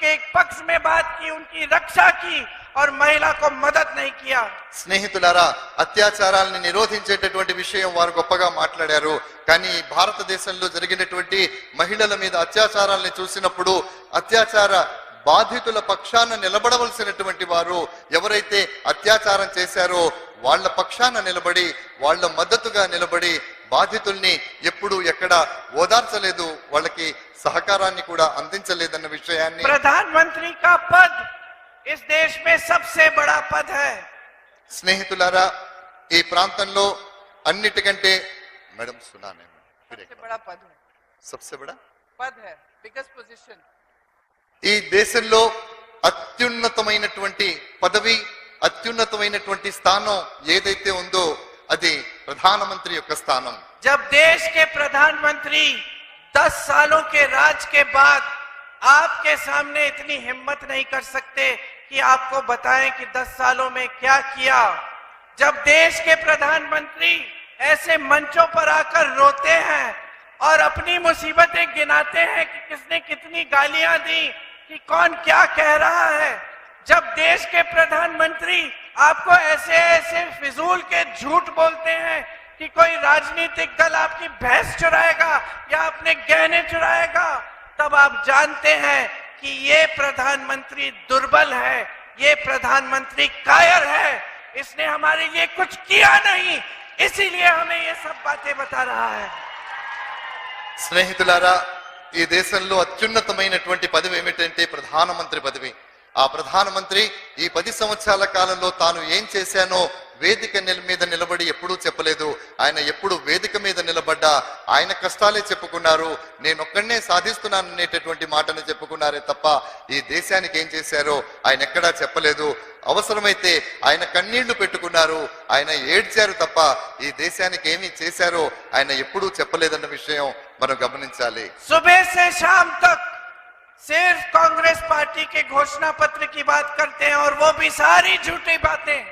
के पक्ष में बात की, उनकी रक्षा की और महिला को मदद नहीं किया। స్నేహితులారా, అత్యాచారాలను నిరోధించేటటువంటి విషయం వారు గొప్పగా మాట్లాడారు. కానీ భారతదేశంలో జరిగినటువంటి మహిళల మీద అత్యాచారాలను చూసినప్పుడు అత్యాచార బాధితుల పక్షాన నిలబడవలసినటువంటి వారు ఎవరైతే అత్యాచారం చేశారో వాళ్ళ పక్షాన నిలబడి, వాళ్ళ మద్దతుగా నిలబడి బాధితుల్ని ఎప్పుడు ఎక్కడ ఓదార్చలేదు, వాళ్ళకి సహకారాన్ని కూడా అందించలేదన్న విషయాన్ని. प्रधानमंत्री का पद इस देश में सबसे बड़ा पद है। స్నేహితులారా, ఈ ప్రాంతంలో అన్నిటికంటే మేడం సునానే सबसे बड़ा पद है, సబ్సే బడా पद है, बिगेस्ट पोजीशन। ఈ దేశంలో అత్యున్నతమైనటువంటి పదవి, అత్యున్నతమైనటువంటి స్థానం ఏదైతే ఉందో అది ప్రధానమంత్రి యొక్క స్థానం. जब देश के प्रधानमंत्री 10 सालों के राज के बाद आपके सामने इतनी हिम्मत नहीं कर सकते कि आपको बताएं कि 10 सालों में क्या किया, जब देश के प्रधानमंत्री ऐसे मंचों पर आकर रोते हैं और अपनी मुसीबतें गिनाते हैं कि किसने कितनी गालियां दी, कि कौन क्या कह रहा है, जब देश के प्रधानमंत्री आपको ऐसे ऐसे फिजूल के झूठ बोलते हैं कि कोई राजनीतिक दल आपकी भैंस चुराएगा या अपने गहने चुराएगा, तब आप जानते हैं कि ये प्रधानमंत्री दुर्बल है, ये प्रधानमंत्री कायर है, इसने हमारे लिए कुछ किया नहीं, इसीलिए हमें ये सब बातें बता रहा है. స్నేహితులారా, ఈ దేశంలో అత్యున్నతమైనటువంటి పదవి ఏమిటంటే ప్రధానమంత్రి పదవి. ఆ ప్రధానమంత్రి ఈ 10 సంవత్సరాల కాలంలో తాను ఏం చేశానో వేదిక మీద నిలబడి ఎప్పుడూ చెప్పలేదు. ఆయన ఎప్పుడు వేదిక మీద నిలబడ్డా ఆయన కష్టాలే చెప్పుకున్నారు, నేనొక్కడనే సాధిస్తున్నాను అనేటటువంటి మాటను చెప్పుకున్నారే తప్ప ఈ దేశానికి ఏం చేశారో ఆయన ఎక్కడా చెప్పలేదు. అవసరమైతే ఆయన కన్నీళ్లు పెట్టుకున్నారు, ఆయన ఏడ్చారు తప్ప ఈ దేశానికి ఏమి చేశారో ఆయన ఎప్పుడూ చెప్పలేదన్న విషయం మనం గమనించాలి. सुबह से शाम तक सिर्फ कांग्रेस पार्टी के घोषणा पत्र की बात करते हैं और वो भी सारी झूठी बातें.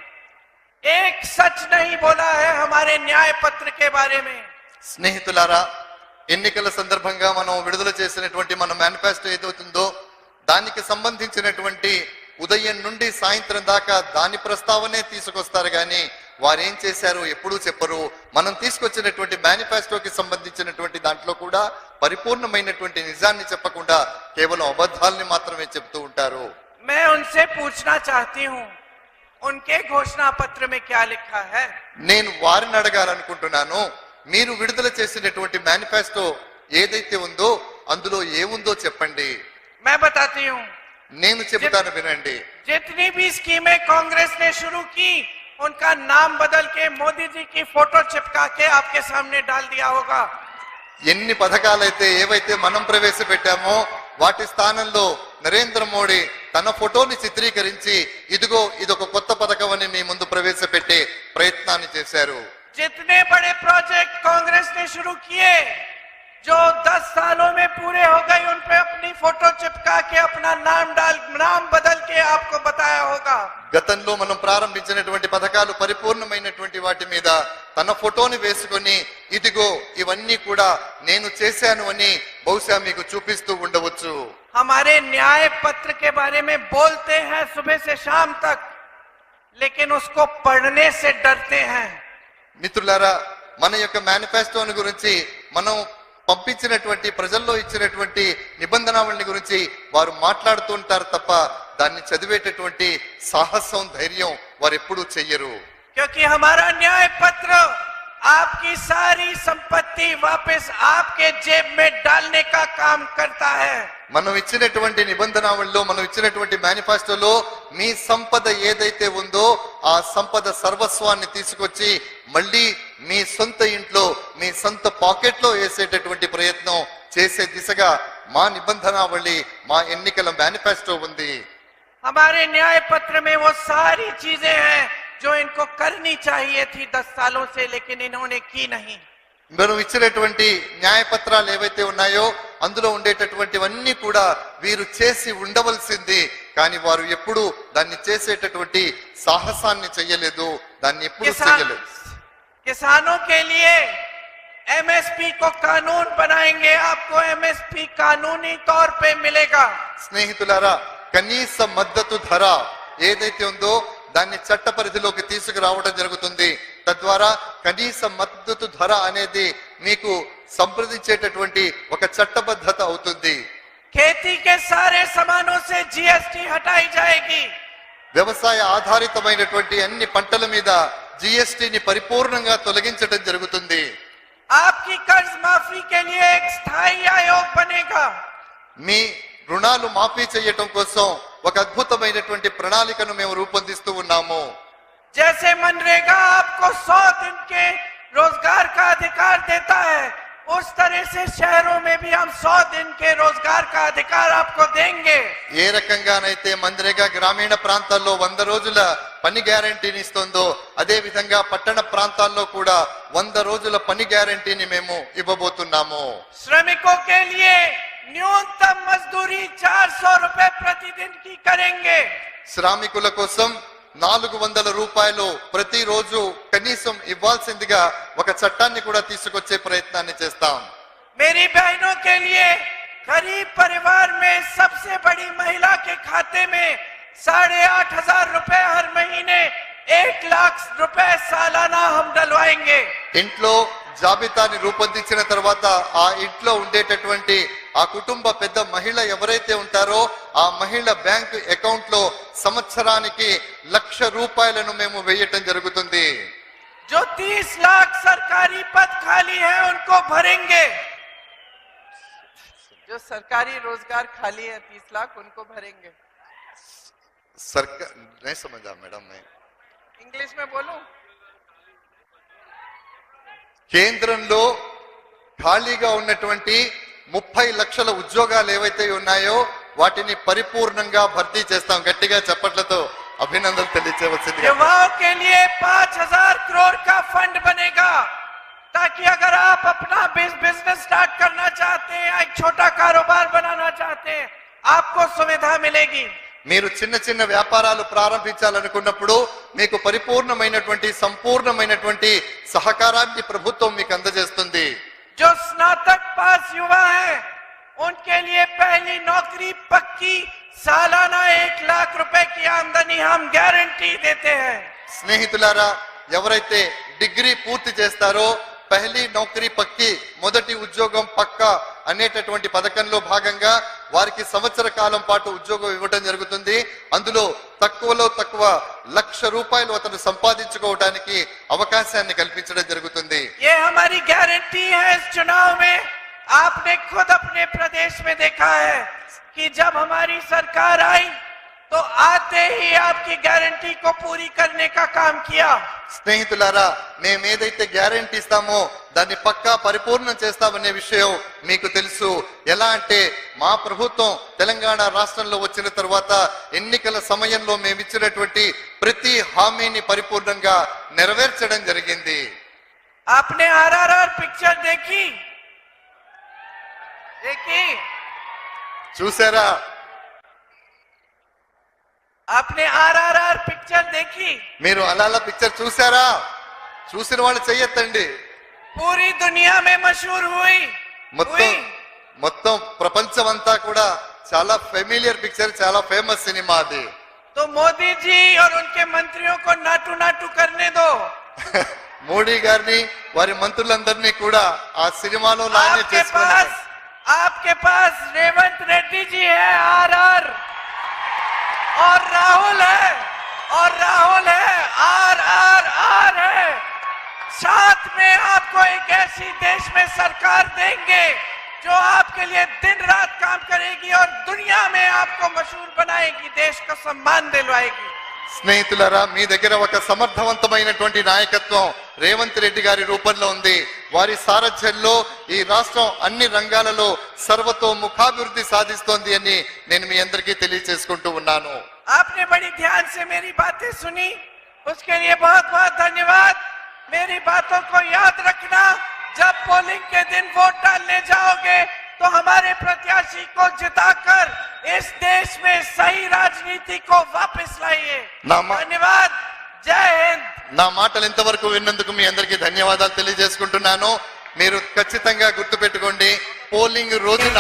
एक सच नहीं बोला है हमारे न्याय पत्र के बारे में. స్నేహితులారా, ఎన్నికల సందర్భంగా మనం విడుదల చేసినటువంటి మన మేనిఫెస్టో ఏదవుతుందో దానికి సంబంధించినటువంటి ఉదయం నుండి సాయంత్రం దాకా దాని ప్రస్తావనే తీసుకొస్తారు గాని వారేం చేశారో ఎప్పుడూ చెప్పరు. మనం తీసుకొచ్చినటువంటి మేనిఫెస్టోకి సంబంధించినటువంటి దాంట్లో కూడా పరిపూర్ణమైనటువంటి నిజాన్ని చెప్పకుండా కేవలం అబద్ధాలని మాత్రమే చెప్తూ ఉంటారు. मैं उनसे पूछना चाहती हूँ, उनके घोषणा पत्र में क्या लिखा है? నేను వారిని అడగాలనుకుంటున్నాను, మీరు విడుదల చేసినటువంటి మేనిఫెస్టో ఏదైతే ఉందో అందులో ఏముందో చెప్పండి. मैं बताती हूँ. నేను చెబుతాను వినండి. जितनी भी स्कीमें कांग्रेस ने शुरू की उनका नाम बदल के मोदी जी की फोटो चिपका के आपके सामने डाल दिया होगा. ఎన్ని పథకాలైతే ఏవైతే మనం ప్రవేశపెట్టామో వాటి స్థానంలో నరేంద్ర మోడీ తన ఫోటోని చిత్రీకరించి ఇదిగో ఇదొక కొత్త పథకం అని మీ ముందు ప్రవేశపెట్టే ప్రయత్నాన్ని చేశారు. जितने बड़े प्रोजेक्ट कांग्रेस ने शुरू किए जो 10 सालों में पूरे हो गए उन पे अपनी फोटो चिपका के अपना नाम बदल के आपको बताया होगा. గతంలో మనం ప్రారంభించినటువంటి పథకాలు పరిపూర్ణమైనటువంటి వాటి మీద తన ఫోటోని వేసుకొని ఇదిగో ఇవన్నీ కూడా నేను చేశాను అని బహుశా మీకు చూపిస్తూ ఉండవచ్చు. हमारे न्याय पत्र के बारे में बोलते हैं सुबह से शाम तक, लेकिन उसको पढ़ने से डरते हैं. మిత్రులారా, మన యొక్క మేనిఫెస్టోని గురించి మనం పంపించినటువంటి ప్రజల్లో ఇచ్చినటువంటి నిబంధనావళిని గురించి వారు మాట్లాడుతూ ఉంటారు తప్ప దాన్ని చదివేటటువంటి సాహసం ధైర్యం వారు ఎప్పుడూ చెయ్యరు. क्योंकि हमारा न्याय पत्र आपकी सारी संपत्ति वापस आपके जेब में डालने का काम करता है. మనం ఇచ్చినటువంటి నిబంధనావళిలో మనం ఇచ్చినటువంటి మేనిఫెస్టోలో మీ సంపద ఏదైతే ఉందో ఆ సంపద సర్వస్వాన్ని తీసుకొచ్చి మళ్ళీ మీ సొంత ఇంట్లో మీ సొంత పాకెట్ లో వేసేటటువంటి ప్రయత్నం చేసే దిశగా మా నిబంధనావళి మా ఎన్నికల మేనిఫెస్టో ఉంది. हमारे न्याय पत्र में वो सारी चीजें हैं जो इनको करनी चाहिए थी 10 सालों से, लेकिन इन्होंने की नहीं. మనం ఇచ్చినటువంటి న్యాయపత్రాలు ఏవైతే ఉన్నాయో అందులో ఉండేటటువంటివన్నీ కూడా వీరు చేసి ఉండవలసింది, కానీ వారు ఎప్పుడు దాన్ని చేసేటటువంటి సాహసాన్ని చెయ్యలేదు, దాన్ని ఎప్పుడు చెయ్యలేదు. किसानों के लिए एमएसपी को कानून बनाएंगे, आपको एमएसपी कानूनी तौर पे मिलेगा. స్నేహితులారా, కనీస మద్దతు ధర ఏదైతే ఉందో దాన్ని చట్ట పరిధిలోకి తీసుకురావడం జరుగుతుంది. తద్వారా కనీస మద్దతు ధర అనేది మీకు సంప్రదించేటటువంటి ఒక చట్టబద్ధత అవుతుంది. खेती के सारे सामानों से जीएसटी हटाई जाएगी. వ్యవసాయ ఆధారితమైనటువంటి అన్ని పంటల మీద జిఎస్టిని పరిపూర్ణంగా తొలగించడం జరుగుతుంది. आपकी कर्ज माफी के लिए एक स्थायी आयोग बनेगा. మీ రుణాలు మాఫీ చేయటం కోసం ఒక అద్భుతమైనటువంటి ప్రణాళికను మేము రూపొందిస్తూ ఉన్నాము. जैसे मनरेगा आपको 100 दिन के रोजगार का अधिकार देता है, उस तरह से शहरों में भी हम 100 दिन के रोजगार का अधिकार आपको देंगे. ఏ రకంగానైతే మన్రేగా గ్రామీణ ప్రాంతాల్లో 100 రోజుల పని గ్యారంటీని ఇస్తుందో అదే విధంగా పట్టణ ప్రాంతాల్లో కూడా 100 రోజుల పని గ్యారంటీని మేము ఇవ్వబోతున్నాము. श्रमिकों के लिए न्यूनतम मजदूरी 400 रुपए प्रतिदिन की करेंगे. శ్రామికుల కోసం 400 రూపాయలు ప్రతిరోజు కనీసం ఇవ్వాల్సిందిగా ఒక చట్టాన్ని కూడా తీసుకొచ్చే ప్రయత్నాన్ని చేస్తాం. मेरी बहनों के लिए गरीब परिवार में सबसे बड़ी महिला के खाते में 8,500 रुपए हर महीने 1 लाख रुपए सालाना हम डलवाएंगे. ఇంట్లో జాబితాని రూపొందించిన తర్వాత ఆ ఇంట్లో ఉండేటటువంటి ఆ కుటుంబ పెద్ద మహిళ ఎవరైతే ఉంటారో ఆ మహిళ బ్యాంక్ అకౌంట్ లో సంవత్సరానికి 1,00,000 రూపాయలను మేము వేయటం జరుగుతుంది. जो 30 लाख सरकारी पद खाली है उनको भरेंगे. जो सरकारी रोजगार खाली है 30 लाख उनको भरेंगे. सरकार नहीं समझा मैडम मैं इंग्लिश में बोलूं? కేంద్రంలో ఖాళీగా ఉన్నటువంటి 30 లక్షల ఉద్యోగాలు ఏవైతే ఉన్నాయో వాటిని పరిపూర్ణంగా భర్తీ చేస్తాం. గట్టిగా చప్పట్లతో అభినందనలు తెలియజేయవలసింది. युवाओं के लिए 5,000 करोड़ का फंड बनेगा ताकि अगर आप अपना बिजनेस स्टार्ट करना चाहते हैं या एक छोटा कारोबार बनाना चाहते हैं आपको सुविधा मिलेगी. మీరు చిన్న చిన్న వ్యాపారాలు ప్రారంభించాలనుకున్నప్పుడు మీకు పరిపూర్ణమైనటువంటి సంపూర్ణమైనటువంటి సహకారాన్ని ప్రభుత్వం మీకు అందజేస్తుంది. जो स्नातक पास युवा है उनके लिए पहली नौकरी पक्की सालाना 1 लाख रुपए की आमदनी हम गारंटी देते हैं. స్నేహితులారా ఎవరైతే డిగ్రీ పూర్తి చేస్తారో పహలీ నౌకరీ పక్కి మొదటి ఉద్యోగం పక్కా అనేటటువంటి పథకంలో భాగంగా వారికి సంవత్సర కాలం పాటు ఉద్యోగం ఇవ్వడం జరుగుతుంది. అందులో తక్కువలో తక్కువ 1,00,000 రూపాయలు అతను సంపాదించుకోవడానికి అవకాశాన్ని కల్పించడం జరుగుతుంది. ये हमारी गारंटी है. इस चुनाव में आपने खुद अपने प्रदेश में देखा है कि जब हमारी सरकार आई तो आते ही आपकी गारंटी को पूरी करने का काम किया. స్నేహితులారా మేము ఏదైతే గ్యారెంటీ ఇస్తామో దాన్ని పక్కా పరిపూర్ణం చేస్తామనే విషయం మీకు తెలుసు. ఎలా అంటే మా ప్రభుత్వం తెలంగాణ రాష్ట్రంలో వచ్చిన తర్వాత ఎన్నికల సమయంలో మేము ఇచ్చినటువంటి ప్రతి హామీని పరిపూర్ణంగా నెరవేర్చడం జరిగింది. आपने RRR पिक्चर देखी? చూసారా? आपने RRR पिक्चर देखी? మీరు అలాల పిక్చర్ చూసారా? చూసిన వాళ్ళు చెయ్యొద్దండి. पूरी दुनिया में मशहूर हुई. మొత్తం ప్రపంచం అంతా కూడా చాలా ఫెమిలియర్ పిక్చర్, చాలా ఫేమస్ సినిమా అది. तो मोदी जी और उनके मंत्रियों को नाटू नाटू करने दो. మోడీ గారిని వారి మంత్రులందరినీ కూడా ఆ సినిమాలో లానే చేసుకున్నారు. आपके पास रेवंत रेड्डी जी है RR और राहुल है RRR है. साथ में आपको एक ऐसी देश में सरकार देंगे जो आपके लिए दिन रात काम करेगी और दुनिया में आपको मशहूर बनाएगी, देश का सम्मान दिलवाएगी. స్నేహితులారా మీ దగ్గర ఒక సమర్థవంతమైనటువంటి నాయకత్వం రేవంత్ రెడ్డి గారి రూపంలో ఉంది. వారి సారథ్యంలో ఈ రాష్ట్రం అన్ని రంగాలలో సర్వతోముఖాభివృద్ధి సాధిస్తోంది అని నేను మీ అందరికీ తెలియజేసుకుంటూ ఉన్నాను. आपने बड़ी ध्यान से मेरी बातें सुनी, उसके लिए बहुत बहुत धन्यवाद. मेरी बातों को याद रखना. जब पोलिंग के दिन वोट डालने जाओगे तो हमारे प्रत्याशी को जिताकर इस देश में सही राजनीति को वापस लाइए. धन्यवाद. जय हिंद. నా మాటలు ఇంతవరకు విన్నందుకు మీ అందరికీ ధన్యవాదాలు తెలియజేసుకుంటున్నాను. మీరు ఖచ్చితంగా గుర్తుపెట్టుకోండి, పోలింగ్ రోజున